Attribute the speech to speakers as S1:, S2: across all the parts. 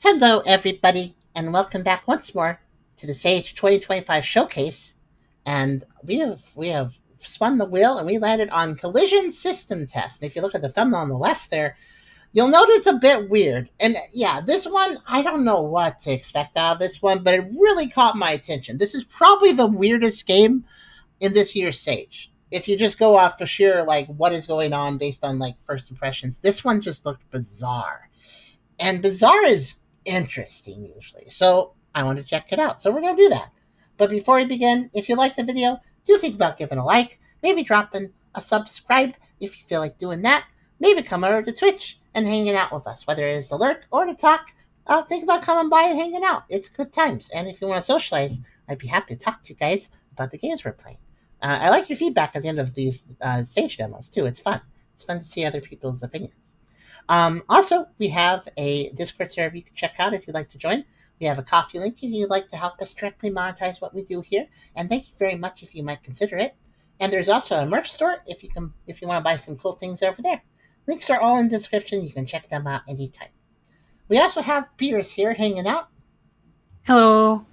S1: Hello, everybody, and welcome back once more to the Sage 2025 showcase. And we have spun the wheel and we landed on collision system test. And if you look at the thumbnail on the left there, you'll note it's a bit weird. And yeah, this one I don't know what to expect out of this one, but it really caught my attention. This is probably the weirdest game in this year's Sage. If you just go off for sheer like what is going on based on like first impressions, this one just looked bizarre. And bizarre is interesting usually. So I want to check it out. So we're going to do that. But before we begin, if you like the video, do think about giving a like, maybe dropping a subscribe if you feel like doing that. Maybe come over to Twitch and hanging out with us, whether it is to lurk or to talk. Think about coming by and hanging out. It's good times. And if you want to socialize, I'd be happy to talk to you guys about the games we're playing. I like your feedback at the end of these Sage demos too. It's fun. It's fun to see other people's opinions. Also, we have a Discord server you can check out if you'd like to join. We have a coffee link if you'd like to help us directly monetize what we do here. And thank you very much if you might consider it. And there's also a merch store if you want to buy some cool things over there. Links are all in the description. You can check them out anytime. We also have Beers here hanging out.
S2: Hello.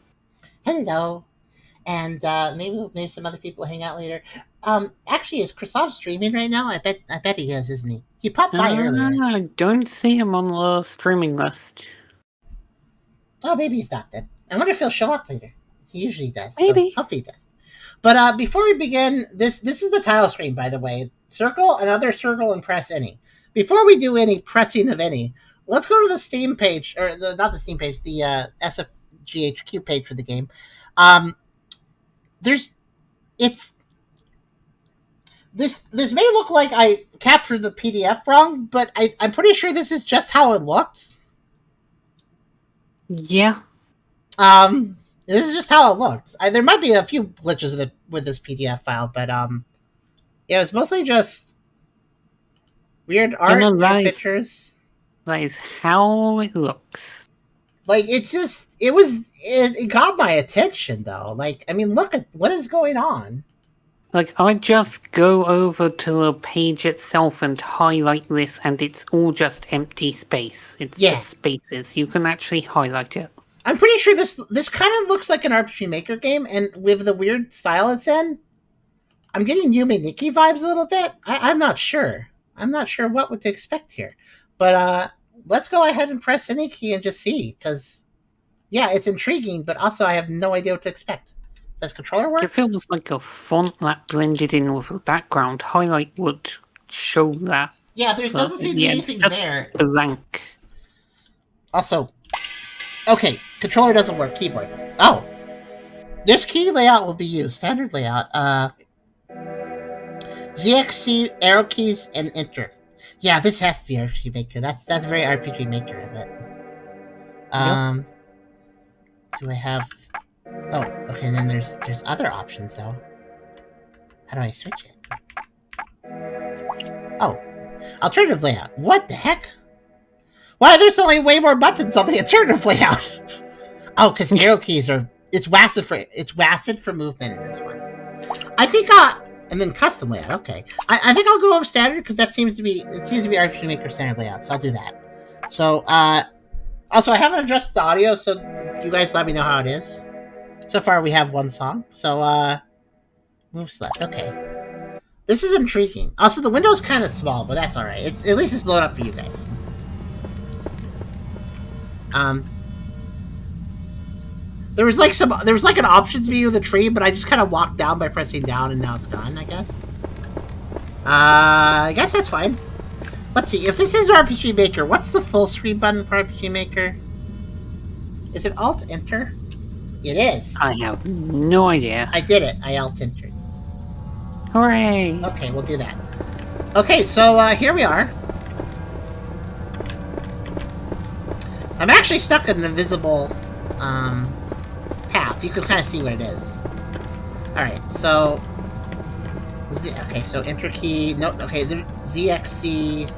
S1: Hello. And maybe some other people hang out later. Actually, is Krasov streaming right now? I bet he is, isn't he? He popped by earlier.
S2: I don't see him on the streaming list.
S1: Oh, maybe he's not then. I wonder if he'll show up later. He usually does.
S2: Maybe.
S1: So hopefully he does. But before we begin, this is the title screen, by the way. Circle, another circle, and press any. Before we do any pressing of any, let's go to the Steam page, or not the Steam page, the SFGHQ page for the game. This may look like I captured the PDF wrong, but I'm pretty sure this is just how it looked.
S2: Yeah.
S1: This is just how it looked. There might be a few glitches with this PDF file, but yeah, it was mostly just weird art and pictures.
S2: That is how it looks.
S1: Like it got my attention though. Like, I mean, look at what is going on.
S2: Like, I just go over to the page itself and highlight this, and it's all just empty space. It's just spaces. You can actually highlight it.
S1: I'm pretty sure this kind of looks like an RPG Maker game, and with the weird style it's in, I'm getting Yume Nikki vibes a little bit. I'm not sure. I'm not sure what to expect here. But let's go ahead and press any key and just see, because, yeah, it's intriguing, but also I have no idea what to expect. Does controller work?
S2: It feels like a font that blended in with the background highlight would show that.
S1: Yeah, there doesn't seem to be anything there.
S2: Blank.
S1: Also, okay, controller doesn't work. Keyboard. Oh, this key layout will be used. Standard layout. ZXC, arrow keys, and enter. Yeah, this has to be RPG Maker. That's very RPG Maker of it. Do I have? Oh, okay. And then there's other options though. How do I switch it? Oh, alternative layout. What the heck? Why, there's only way more buttons on the alternative layout. Oh, because arrow keys are it's WASD for movement in this one. I think and then custom layout. Okay, I think I'll go over standard because that seems to be RPG Maker standard layout. So I'll do that. So also I haven't adjusted the audio, so you guys let me know how it is. So far we have one song. So move select. Okay, this is intriguing. Also the window's kind of small, but that's all right. At least it's blown up for you guys. There was like an options view of the tree, but I just kind of walked down by pressing down, and now it's gone. I guess. I guess that's fine. Let's see if this is RPG Maker. What's the full screen button for RPG Maker? Is it Alt Enter? It is.
S2: I have no idea.
S1: I did it. I Alt Entered.
S2: Hooray!
S1: Okay, we'll do that. Okay, so here we are. I'm actually stuck in an invisible path. You can kind of see what it is. Alright, so okay, so enter key. No, okay, ZXC.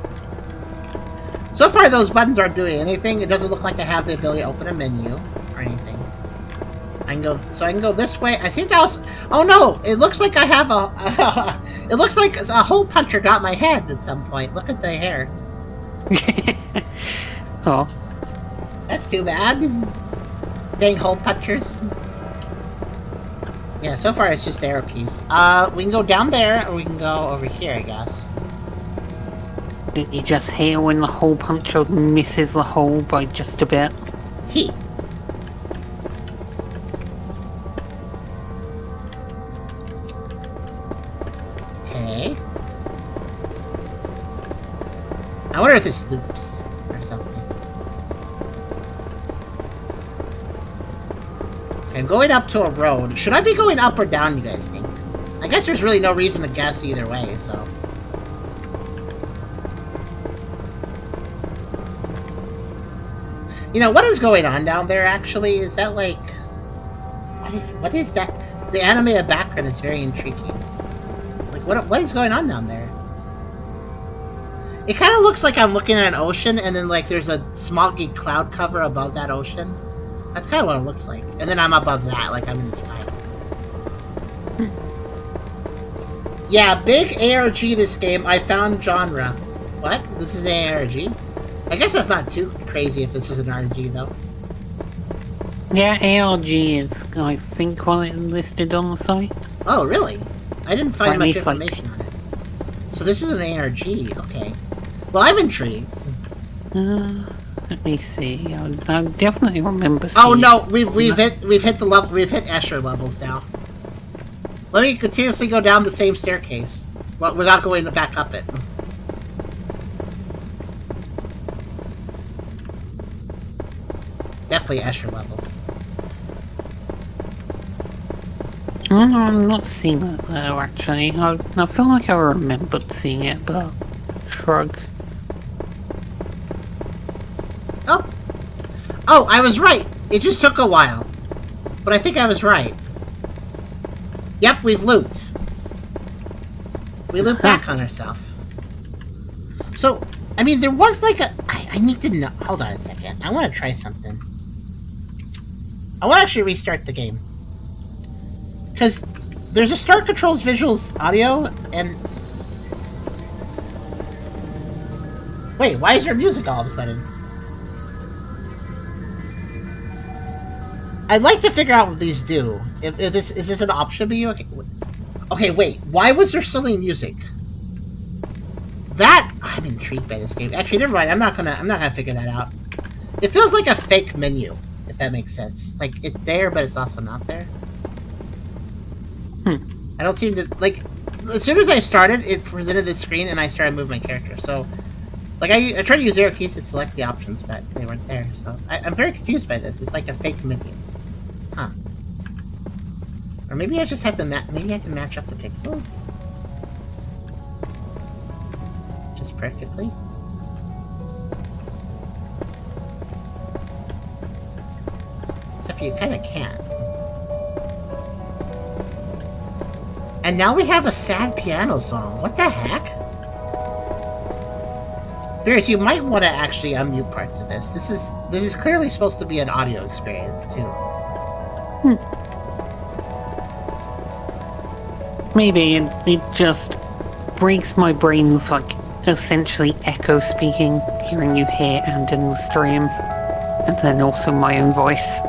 S1: So far those buttons aren't doing anything. It doesn't look like I have the ability to open a menu or anything. I can go this way. I seem to also... Oh no! It looks like I have a... it looks like a hole puncher got my head at some point. Look at the hair.
S2: Oh.
S1: That's too bad. Dang hole punchers. Yeah, so far it's just arrow keys. We can go down there, or we can go over here, I guess.
S2: Did you just hear when the hole puncher misses the hole by just a bit?
S1: He. Okay. I wonder if this loops or something. Okay, I'm going up to a road. Should I be going up or down, you guys think? I guess there's really no reason to guess either way, so... You know, what is going on down there, actually? Is that, like... What is that? The anime background is very intriguing. Like, what is going on down there? It kind of looks like I'm looking at an ocean, and then, like, there's a smoggy cloud cover above that ocean. That's kind of what it looks like. And then I'm above that, like I'm in the sky. Yeah, big ARG this game. I found genre. What? This is an ARG? I guess that's not too crazy if this is an RG, though.
S2: Yeah, ARG is, I think, what it listed on the site.
S1: Oh, really? I didn't find much
S2: like...
S1: information on it. So this is an ARG, okay. Well, I'm intrigued.
S2: Let me see. I definitely remember seeing...
S1: Oh no, we've hit the level. We've hit Escher levels now. Let me continuously go down the same staircase, well, without going back up it. Definitely Escher levels.
S2: I'm not seeing it though, actually. I feel like I remembered seeing it, but shrug.
S1: Oh, I was right. It just took a while, but I think I was right. Yep, we've looped. We looped back on ourselves. So, I mean, there was like a... I need to know... Hold on a second. I want to try something. I want to actually restart the game. Because there's a Start Controls Visuals audio, and... Wait, why is there music all of a sudden? I'd like to figure out what these do. If this is this an option to be okay? Okay, wait. Why was there silly music? That I'm intrigued by this game. Actually, never mind. I'm not gonna figure that out. It feels like a fake menu, if that makes sense. Like it's there, but it's also not there. I don't seem to like. As soon as I started, it presented this screen, and I started moving my character. So, like I tried to use arrow keys to select the options, but they weren't there. So I'm very confused by this. It's like a fake menu. Huh. Or maybe I just had to maybe I have to match up the pixels? Just perfectly? Except for you kinda can't. And now we have a sad piano song. What the heck? Beers, you might want to actually unmute parts of this. This is clearly supposed to be an audio experience too.
S2: Maybe it just breaks my brain with like essentially echo speaking, hearing you here and in the stream, and then also my own voice.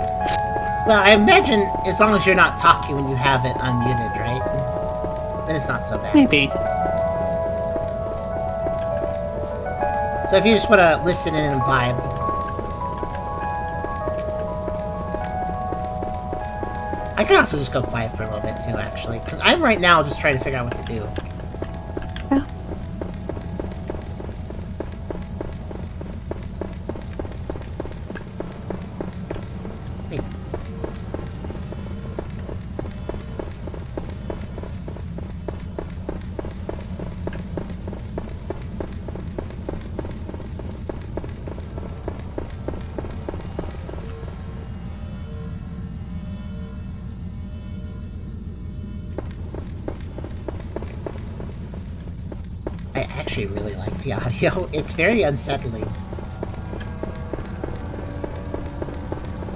S1: Well, I imagine as long as you're not talking when you have it unmuted, right? Then it's not so bad.
S2: Maybe.
S1: So if you just want to listen in and vibe. I could also just go quiet for a little bit too, actually. Because I'm right now just trying to figure out what to do.
S2: Yeah.
S1: Wait. I actually really like the audio. It's very unsettling.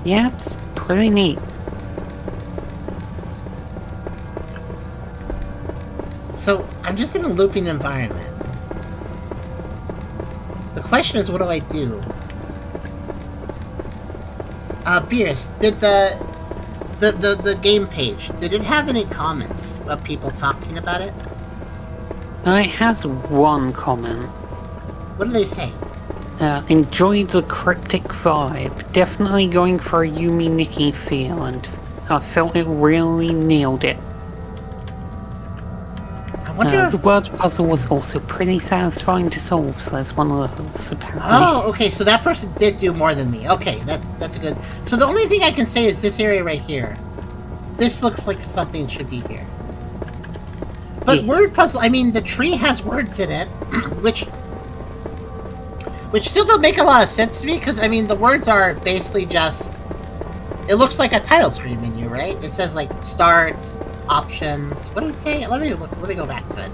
S2: Yeah, it's pretty neat.
S1: So, I'm just in a looping environment. The question is, what do I do? Beerus, did the game page, did it have any comments of people talking about it?
S2: It has one comment.
S1: What do they say?
S2: Enjoyed the cryptic vibe. Definitely going for a Yumi Nikki feel, and I felt it really nailed it.
S1: I wonder if...
S2: The word puzzle was also pretty satisfying to solve, so there's one of those, apparently.
S1: Oh, okay, so that person did do more than me. Okay, that's a good... So the only thing I can say is this area right here. This looks like something should be here. But yeah. Word puzzle, I mean, the tree has words in it, which still don't make a lot of sense to me, because, I mean, the words are basically just... It looks like a title screen menu, right? It says, like, starts, options... What did it say? Let me go back to it.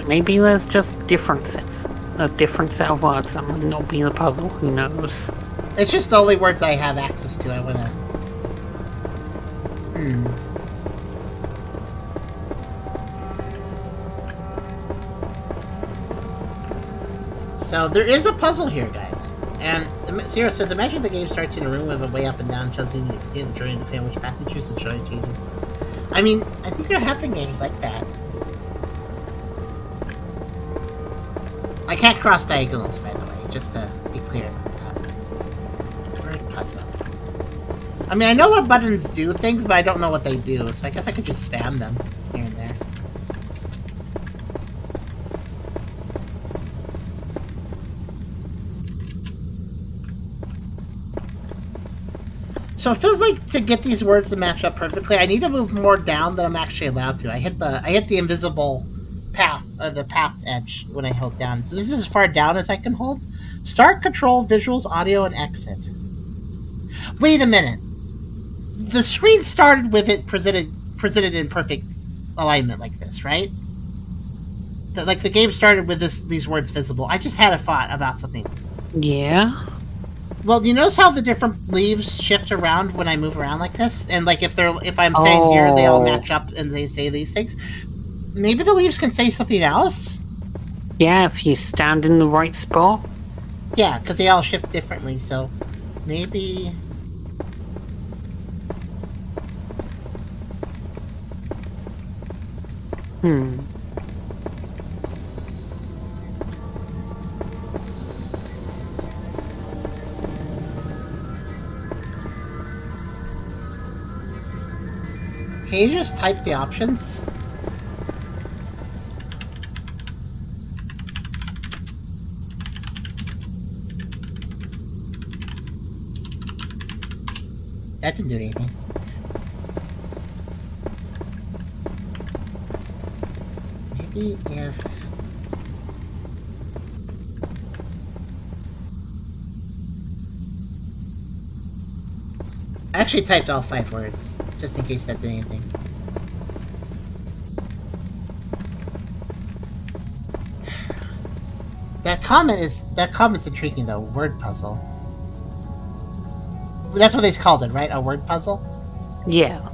S2: Maybe there's just differences. A different set of words that might not be the puzzle, who knows?
S1: It's just the only words I have access to. I wanna... So there is a puzzle here, guys. And Zero says, imagine the game starts in a room with a way up and down, tells you to continue the journey depending on which path you choose, the journey changes. I mean, I think there have been games like that. I can't cross diagonals, by the way, just to be clear about that. Word puzzle. I mean, I know what buttons do things, but I don't know what they do, so I guess I could just spam them here and there. So it feels like to get these words to match up perfectly, I need to move more down than I'm actually allowed to. I hit the invisible path, the path edge when I held down. So this is as far down as I can hold. Start, control, visuals, audio, and exit. Wait a minute. The screen started with it presented in perfect alignment like this, right? Like the game started with these words visible. I just had a thought about something.
S2: Yeah.
S1: Well, you notice how the different leaves shift around when I move around like this? And like if I'm saying here, they all match up and they say these things. Maybe the leaves can say something else?
S2: Yeah, if you stand in the right spot.
S1: Yeah, because they all shift differently, so maybe... Can you just type the options? That didn't do anything. Maybe if... I actually typed all 5 words, just in case that did anything. That comment's intriguing though, word puzzle. That's what they called it, right? A word puzzle?
S2: Yeah.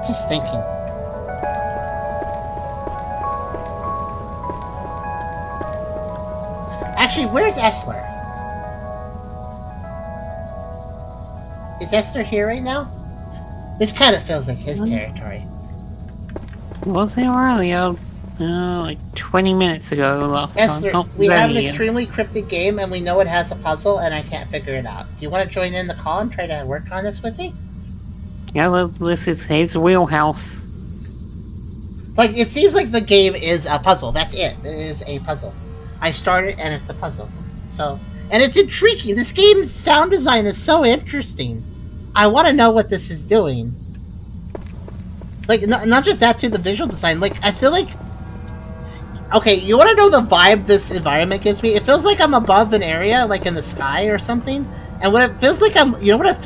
S1: Just thinking. Actually, where's Essler? Is Essler here right now? This kind of feels like his territory.
S2: Was he earlier? Like 20 minutes ago last
S1: Essler,
S2: time.
S1: we have an extremely cryptic game and we know it has a puzzle and I can't figure it out. Do you want to join in the call and try to work on this with me?
S2: Yeah, this is his wheelhouse.
S1: Like, it seems like the game is a puzzle. That's it. It is a puzzle. I started and it's a puzzle. So, and it's intriguing. This game's sound design is so interesting. I want to know what this is doing. Like, not just that, too, the visual design. Like, I feel like... Okay, you want to know the vibe this environment gives me? It feels like I'm above an area, like in the sky or something. And what it feels like you know what it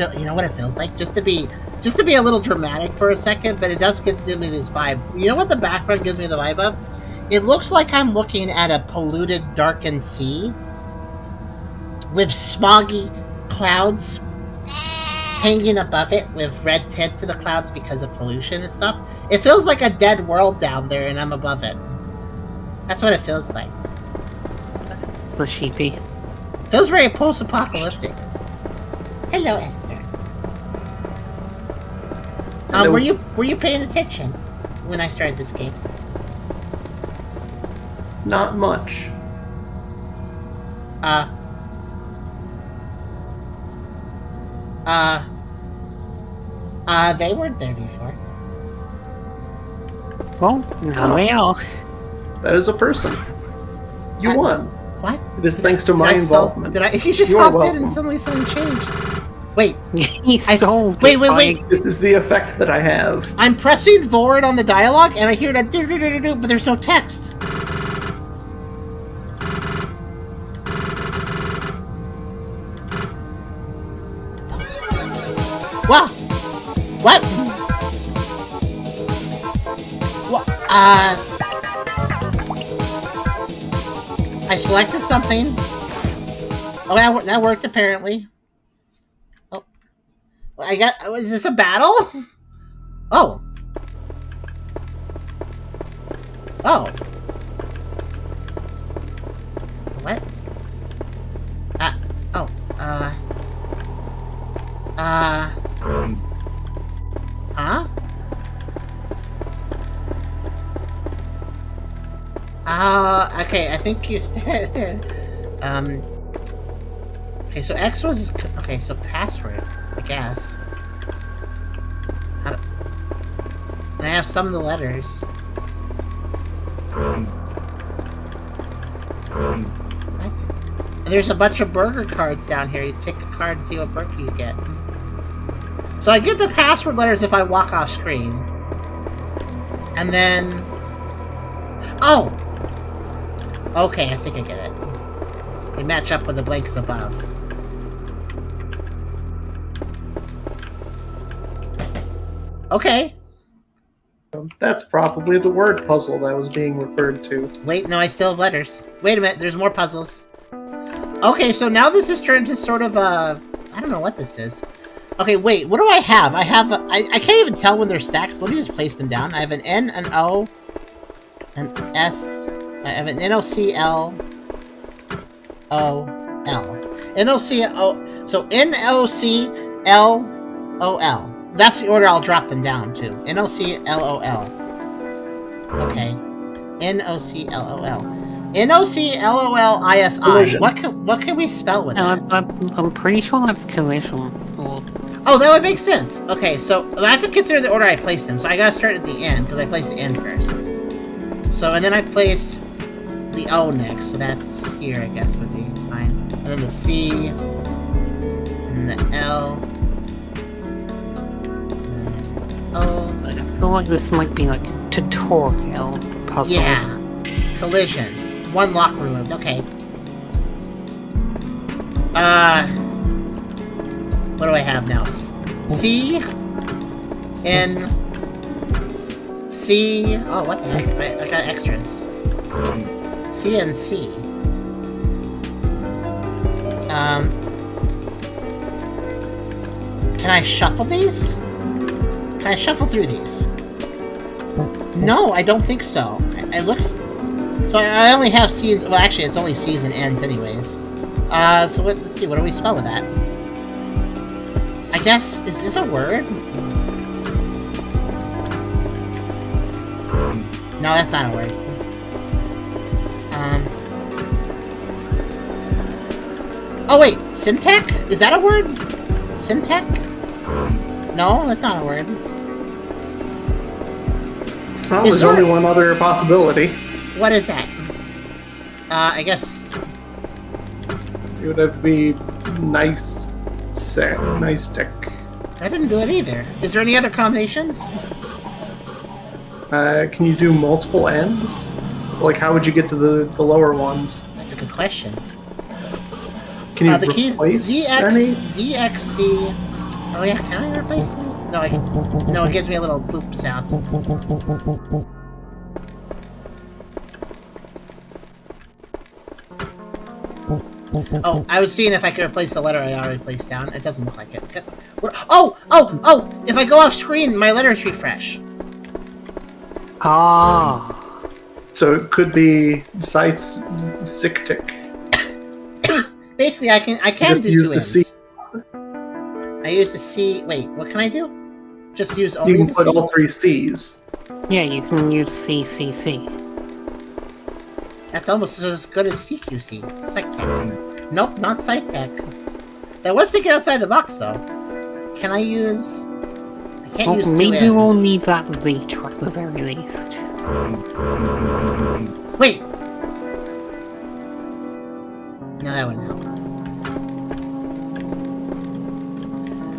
S1: feels like? Just to be a little dramatic for a second, but it does give me this vibe. You know what the background gives me the vibe of? It looks like I'm looking at a polluted, darkened sea with smoggy clouds hanging above it with red tint to the clouds because of pollution and stuff. It feels like a dead world down there, and I'm above it. That's what it feels like.
S2: It's the sheepy.
S1: Feels very post-apocalyptic. Hello, Esther.
S3: Hello.
S1: Were you paying attention when I started this game?
S3: Not much.
S1: They weren't there before.
S2: Well, now we are.
S3: That is a person. You won.
S1: What?
S3: It is thanks to my involvement.
S1: You just
S3: You are
S1: hopped in
S3: welcome.
S1: and suddenly something changed. Wait.
S2: He solved it
S1: Wait.
S3: This is the effect that I have.
S1: I'm pressing forward on the dialogue, and I hear that do-do-do-do-do, but there's no text. What? What? What? I selected something. Oh, that worked apparently. Oh, is this a battle? Oh. Oh. What? Oh. Huh? Okay, I think you okay, so X was... Okay, so password, I guess. And I have some of the letters. What? And there's a bunch of burger cards down here. You pick a card and see what burger you get. So I get the password letters if I walk off screen. And then... Oh! Okay, I think I get it. They match up with the blanks above. Okay.
S3: That's probably the word puzzle that was being referred to.
S1: Wait, no, I still have letters. Wait a minute, there's more puzzles. Okay, so now this has turned into sort of a... I don't know what this is. Okay, wait, what do I have? I can't even tell when they're stacked, so let me just place them down. I have an N, an O, an S... I have an N-O-C-L... O-L. N-O-C-O... So, N-O-C-L-O-L. That's the order I'll drop them down to. N-O-C-L-O-L. Okay. N-O-C-L-O-L. N-O-C-L-O-L-I-S-I. What can we spell with that?
S2: I'm pretty sure that's collision. Or...
S1: Oh, that would make sense. Okay, so I have to consider the order I placed them. So I gotta start at the N, because I placed the N first. So, and then I place the O next. So that's here, I guess, would be fine. And then the C. And the L. Oh,
S2: I feel like this might be like tutorial puzzle.
S1: yeah. Collision. One lock removed. Okay. What do I have now? C. N. C. Oh, what the heck? I got extras. C and C. Can I shuffle these? Can I shuffle through these? No, I don't think so. It looks... So I only have C's... Well, actually, it's only C's and N's anyways. So let's see. What do we spell with that? I guess... Is this a word? No, that's not a word. Oh, wait. Syntech? Is that a word? Syntech? No, that's not a word.
S3: Well, there's only one other possibility.
S1: What is that? I guess...
S3: It would have to be nice tech.
S1: That didn't do it either. Is there any other combinations?
S3: Can you do multiple ends? Like, how would you get to the lower ones?
S1: That's a good question.
S3: Can you
S1: The keys
S3: replace
S1: ZX,
S3: any?
S1: ZXC. Oh yeah, can I replace them? No, it gives me a little boop sound. Oh, I was seeing if I could replace the letter I already placed down. It doesn't look like it. Oh! If I go off screen, my letters refresh.
S2: Ah.
S3: So it could be Sictic.
S1: Basically, I can
S3: Just
S1: do
S3: use
S1: two
S3: the C.
S1: ends. I use the C. Wait, what can I do? Just use only
S3: You can
S1: the
S3: put
S1: C?
S3: all 3 C's.
S2: Yeah, you can use CCC.
S1: That's almost as good as CQC. PsychTech. Nope, not PsychTech. That was thinking outside the box, though. Can I use... I can't use two
S2: maybe
S1: ends.
S2: we'll need that later at the very least.
S1: Wait! No, that wouldn't help.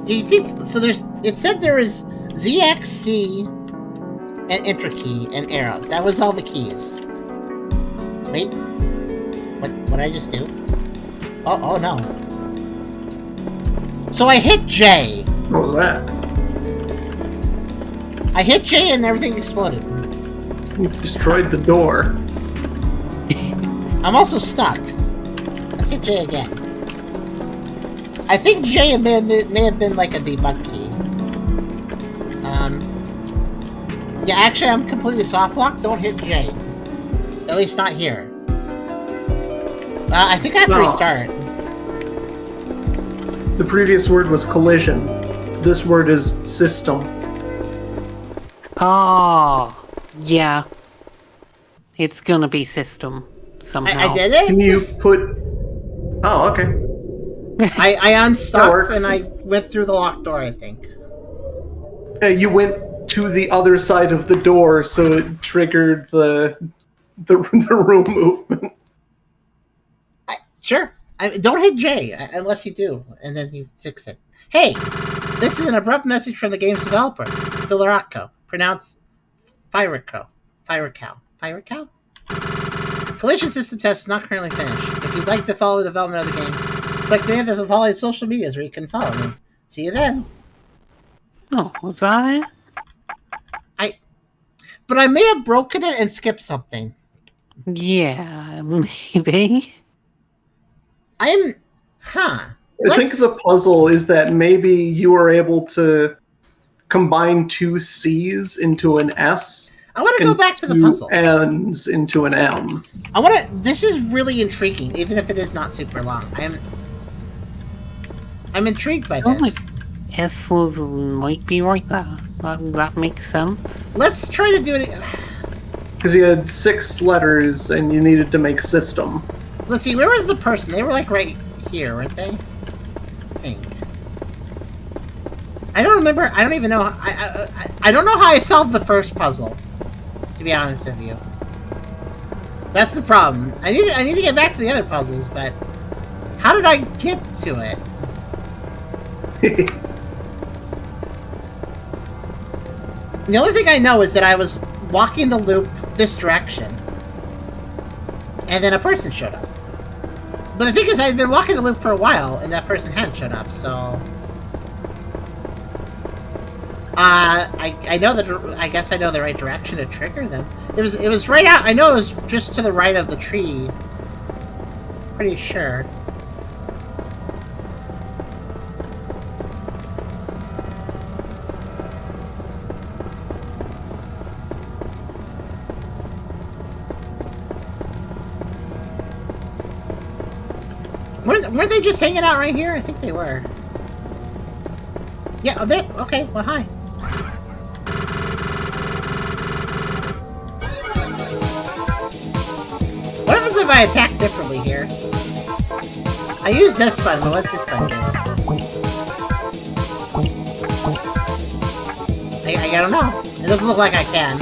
S1: You think... So there's... It said there is ZXC and Enter key and arrows. That was all the keys. Wait. What did I just do? Oh no. So I hit J.
S3: What was that?
S1: I hit J and everything exploded.
S3: You destroyed the door.
S1: I'm also stuck. Let's hit J again. I think J may have been like a debug key. Yeah, actually I'm completely soft locked. Don't hit J. At least not here. I think I have to restart.
S3: The previous word was collision. This word is system.
S2: Ah, yeah. It's gonna be system somehow.
S1: I did it?
S3: Can you put... Oh, okay.
S1: I unstuck
S3: works.
S1: and I went through the locked door, I think.
S3: You went to the other side of the door, so it triggered the room movement.
S1: Sure. Don't hit J unless you do, and then you fix it. Hey, this is an abrupt message from the game's developer, Filaraco, pronounced Firecow. Firecow? Collision system test is not currently finished. If you'd like to follow the development of the game, select the add and follow social medias where you can follow me. See you then.
S2: Oh, was that it?
S1: But I may have broken it and skipped something.
S2: Yeah, maybe.
S3: I think the puzzle is that maybe you are able to combine 2 C's into an S.
S1: I want to go back to the puzzle.
S3: N's into an M.
S1: This is really intriguing, even if it is not super long. I'm intrigued by this.
S2: Like S's might be right there. That makes sense.
S1: Let's try to do it.
S3: Because you had 6 letters and you needed to make system.
S1: Let's see, where was the person? They were like right here, weren't they? I think. I don't remember. I don't even know. I don't know how I solved the first puzzle, to be honest with you. That's the problem. I need to get back to the other puzzles, but how did I get to it? The only thing I know is that I was walking the loop this direction, and then a person showed up. But the thing is, I had been walking the loop for a while, and that person hadn't showed up, so... I know that. I guess I know the right direction to trigger them. It was right out. I know it was just to the right of the tree. Pretty sure. Weren't they just hanging out right here? I think they were. Yeah, okay, well, hi. What happens if I attack differently here? I use this button, but what's this button do? I don't know. It doesn't look like I can.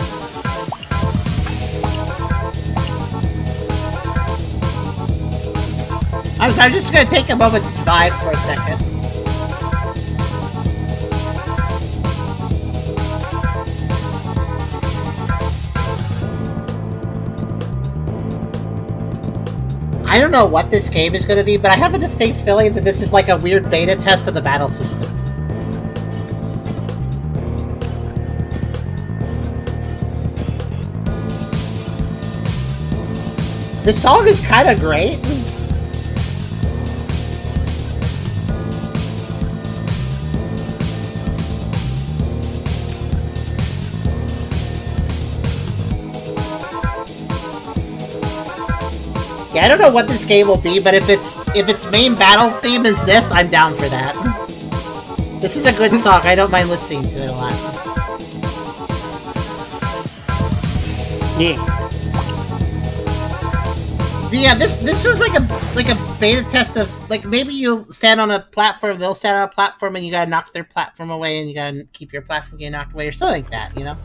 S1: I'm just gonna take a moment to vibe for a second. I don't know what this game is going to be, but I have a distinct feeling that this is like a weird beta test of the battle system. This song is kind of great. Yeah, I don't know what this game will be, but if its main battle theme is this, I'm down for that. This is a good song. I don't mind listening to it a lot.
S2: Yeah.
S1: But yeah, this was like a beta test of like maybe you stand on a platform, they'll stand on a platform, and you gotta knock their platform away, and you gotta keep your platform getting knocked away, or something like that, you know?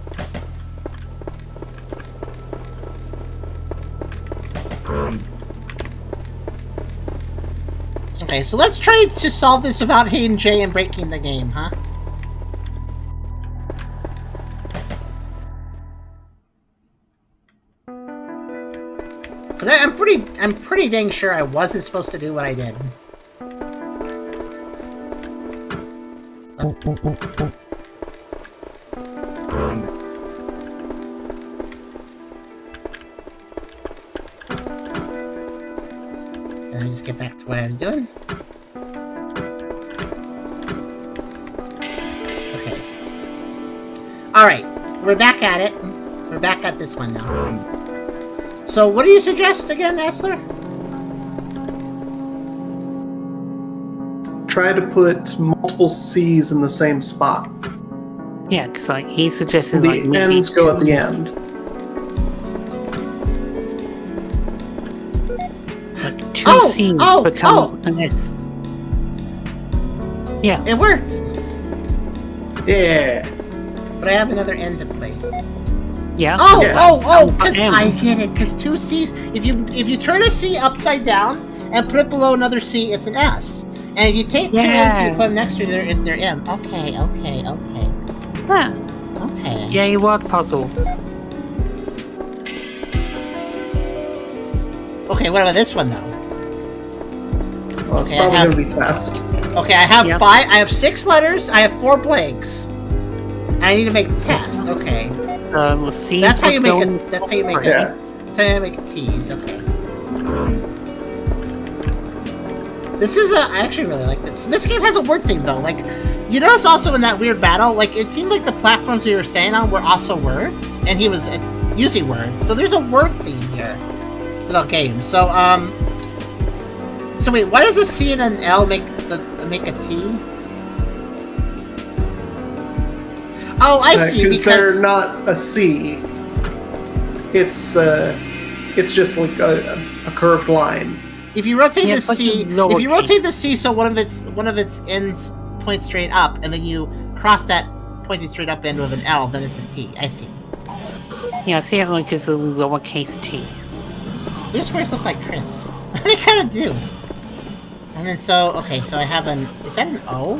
S1: Okay, so let's try to solve this without hitting J and breaking the game, huh? Because I'm pretty dang sure I wasn't supposed to do what I did. Let me just get back to what I was doing. Okay. Alright, we're back at it. We're back at this one now. So what do you suggest again, Essler?
S3: Try to put multiple C's in the same spot.
S2: Yeah, because like, he suggested
S3: The
S2: like... maybe
S3: ends go at the
S2: two-
S3: end.
S2: Like, two C's become an S. Yeah.
S1: It works!
S3: Yeah.
S1: But I have another end in place.
S2: Yeah.
S1: Oh, because
S2: M.
S1: I get it, because two C's, if you turn a C upside down and put it below another C, it's an S. And if you take two N's and you put them next to their M. Okay.
S2: Yeah.
S1: Okay.
S2: Yay, word puzzles.
S1: Okay, what about this one though?
S3: Well,
S1: Okay,
S3: it's probably going to be test.
S1: Okay, I have
S2: Yep.
S1: I have 6 letters, I have 4 blanks. I need to make test, okay.
S2: The C's
S1: That's how you make
S2: going-
S1: it. That's how you make
S3: Yeah.
S1: it. That's how you make a tease. Okay. This is I actually really like this. This game has a word theme though. Like, you notice also in that weird battle, like it seemed like the platforms we were standing on were also words, and he was using words. So there's a word theme here to the game. So So wait, why does a C and an L make a T? Oh, I see. Because
S3: they're not a C. It's just like a curved line.
S1: if you rotate
S2: Yeah,
S1: the
S2: it's like
S1: C,
S2: a lowercase.
S1: if you rotate the C, so one of its ends points straight up, and then you cross that pointing straight up end with an L, then it's a T. I see.
S2: Yeah, I see it like as a lowercase t.
S1: Your squares look like Chris. They kind of do. And then so I have is that an O?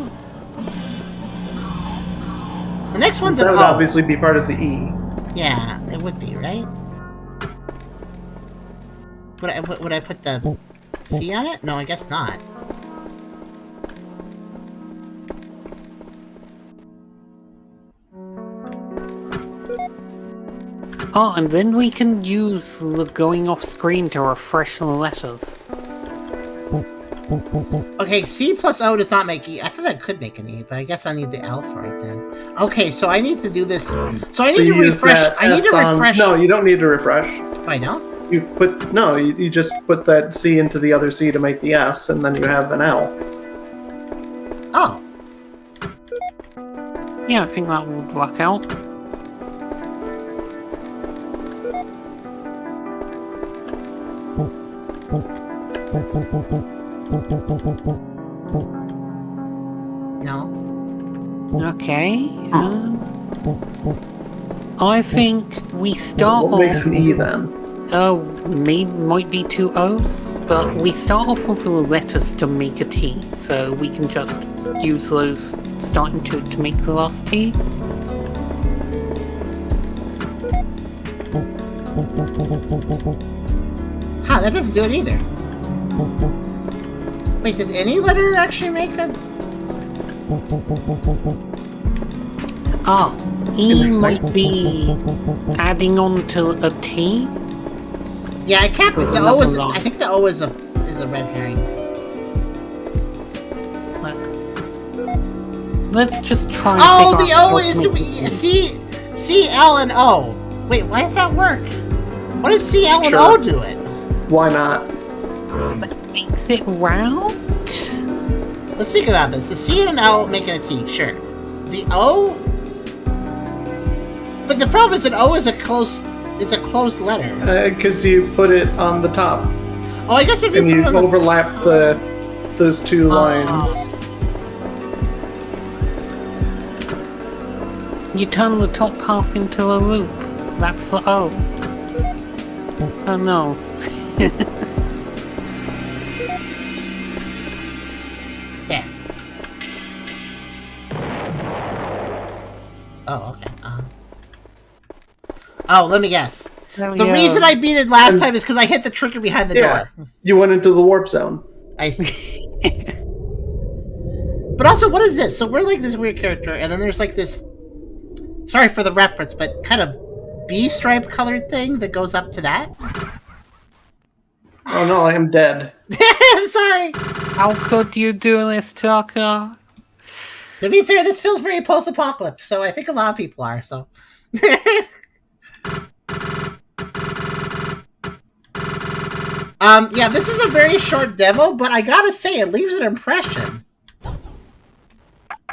S1: The next one's an
S3: That
S1: O.
S3: would obviously be part of the E.
S1: Yeah, it would be, right? Would I put the C on it? No, I guess not.
S2: Oh, and then we can use the going off screen to refresh the letters.
S1: Okay, C plus O does not make E. I thought I could make an E, but I guess I need the L for it then. Okay, so I need to do this. So I need to
S3: you use
S1: refresh.
S3: that
S1: I need to
S3: S on-
S1: refresh.
S3: No, you don't need to refresh.
S1: Oh, I don't?
S3: You just put that C into the other C to make the S, and then you have an L.
S1: Oh.
S2: Yeah, I think that would work out.
S1: No.
S2: Okay. I think we start
S3: What makes
S2: off.
S3: an E then?
S2: Might be 2 O's, but we start off with the letters to make a T, so we can just use those starting to make the last T.
S1: Huh, that doesn't do it either. Wait, does any letter actually make a...
S2: Oh, E might be adding on to a T?
S1: Yeah, I can't... The O is... I think the O is a red herring.
S2: Let's just try and
S1: the O is... C, L, and O. Wait, why does that work? What does C, L, and O do it?
S3: Why not?
S2: That makes it round?
S1: Let's think about this. The C and an L making a T, sure. The O... But the problem is that O is a closed letter.
S3: Because you put it on the top.
S1: Oh, I guess if you
S3: put it on overlap those two lines.
S2: You turn the top half into a loop. That's the O. Oh no.
S1: There. Oh, okay. Oh, let me guess. The reason I beat it last time is because I hit the trigger behind the door.
S3: You went into the warp zone.
S1: I see. But also, what is this? So we're like this weird character, and then there's like this... Sorry for the reference, but kind of B-stripe colored thing that goes up to that.
S3: Oh no, I am dead.
S1: I'm sorry.
S2: How could you do this, Tucker?
S1: To be fair, this feels very post-apocalypse, so I think a lot of people are, so... Yeah, this is a very short demo, but I gotta say, it leaves an impression.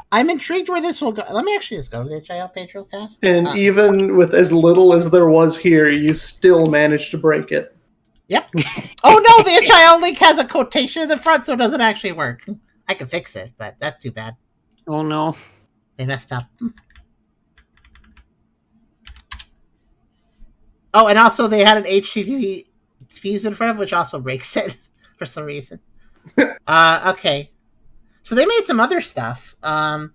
S1: I'm intrigued where this will go. Let me actually just go to the HIL page real fast.
S3: And even with as little as there was here, you still managed to break it.
S1: Yep. Oh no, the HIL link has a quotation in the front, so it doesn't actually work. I can fix it, but that's too bad.
S2: Oh no.
S1: They messed up. Oh, and also they had an HTTP fuse in front of it, which also breaks it for some reason. Okay. So they made some other stuff. Round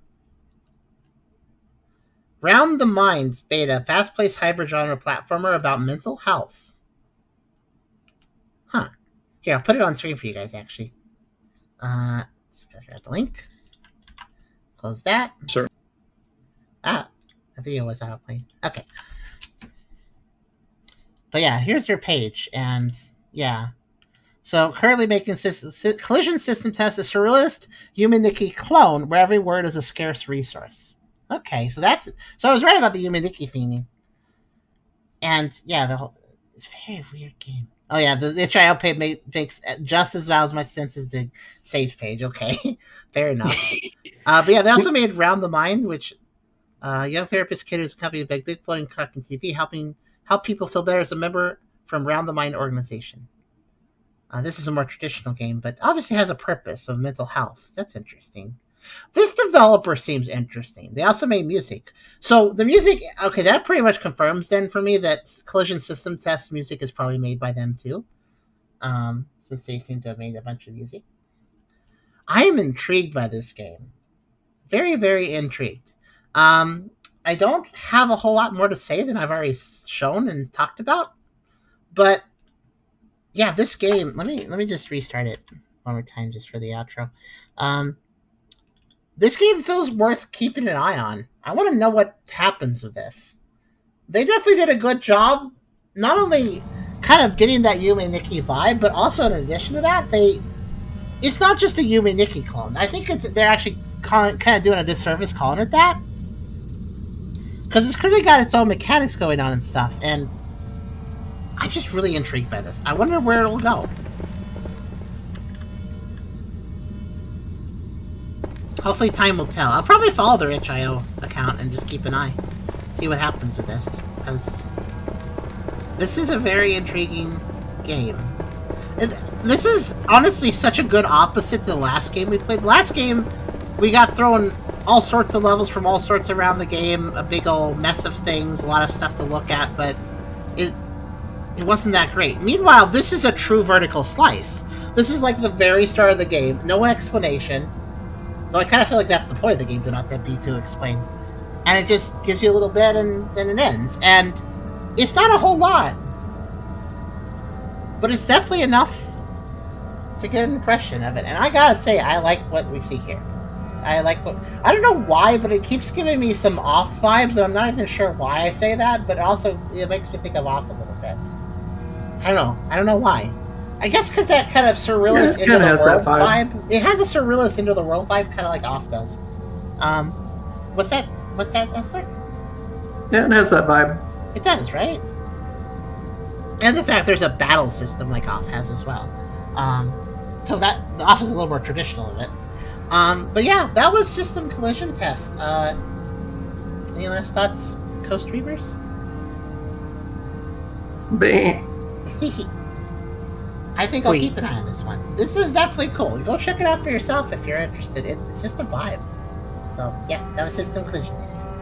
S1: the Minds beta, fast-paced hybrid genre platformer about mental health. Huh. Here, I'll put it on screen for you guys, actually. Let's go grab the link. Close that.
S3: Sure.
S1: Ah, the video was out of play. Okay. But yeah, here's your page, and yeah. So, currently making collision system tests, a surrealist Yumeniki clone where every word is a scarce resource. Okay, so I was right about the Yumeniki theming. And yeah, it's a very weird game. Oh yeah, the HIL page makes just as much sense as the Sage page. Okay, fair enough. But yeah, they also made Round the Mind, which young therapist kid who's accompanied by big floating cock and TV, help people feel better as a member from Round the Mind organization. This is a more traditional game, but obviously has a purpose of mental health. That's interesting. This developer seems interesting. They also made music. So the music, okay, that pretty much confirms then for me that Collision System Test music is probably made by them too. Since they seem to have made a bunch of music. I am intrigued by this game. Very, very intrigued. I don't have a whole lot more to say than I've already shown and talked about. But yeah, this game, let me just restart it one more time just for the outro. This game feels worth keeping an eye on. I want to know what happens with this. They definitely did a good job, not only kind of getting that Yume Nikki vibe, but also in addition to that, it's not just a Yume Nikki clone. I think they're actually kind of doing a disservice calling it that. Because it's clearly got its own mechanics going on and stuff, and I'm just really intrigued by this. I wonder where it'll go. Hopefully time will tell. I'll probably follow their itch.io account and just keep an eye. See what happens with this. Because this is a very intriguing game. This is honestly such a good opposite to the last game we played. The last game, we got thrown all sorts of levels from all sorts around the game. A big old mess of things. A lot of stuff to look at. But it wasn't that great. Meanwhile, this is a true vertical slice. This is like the very start of the game. No explanation. Though I kind of feel like that's the point of the game, to not be too explained. And it just gives you a little bit and then it ends. And it's not a whole lot. But it's definitely enough It's a good impression of it, and I gotta say, I like what we see here. I don't know why, but it keeps giving me some off vibes, and I'm not even sure why I say that, but also it makes me think of off a little bit. I don't know why. I guess because that kind of surrealist into the world vibe. It has a surrealist into the world vibe, kind of like off does. What's that, Esther?
S3: Yeah, it has that vibe.
S1: It does, right? And the fact there's a battle system like off has as well. So that the off is a little more traditional of it. But yeah, that was System Collision Test. Any last thoughts, co-streamers? I think I'll keep an eye on this one. This is definitely cool. Go check it out for yourself if you're interested. It's just a vibe. So yeah, that was System Collision Test.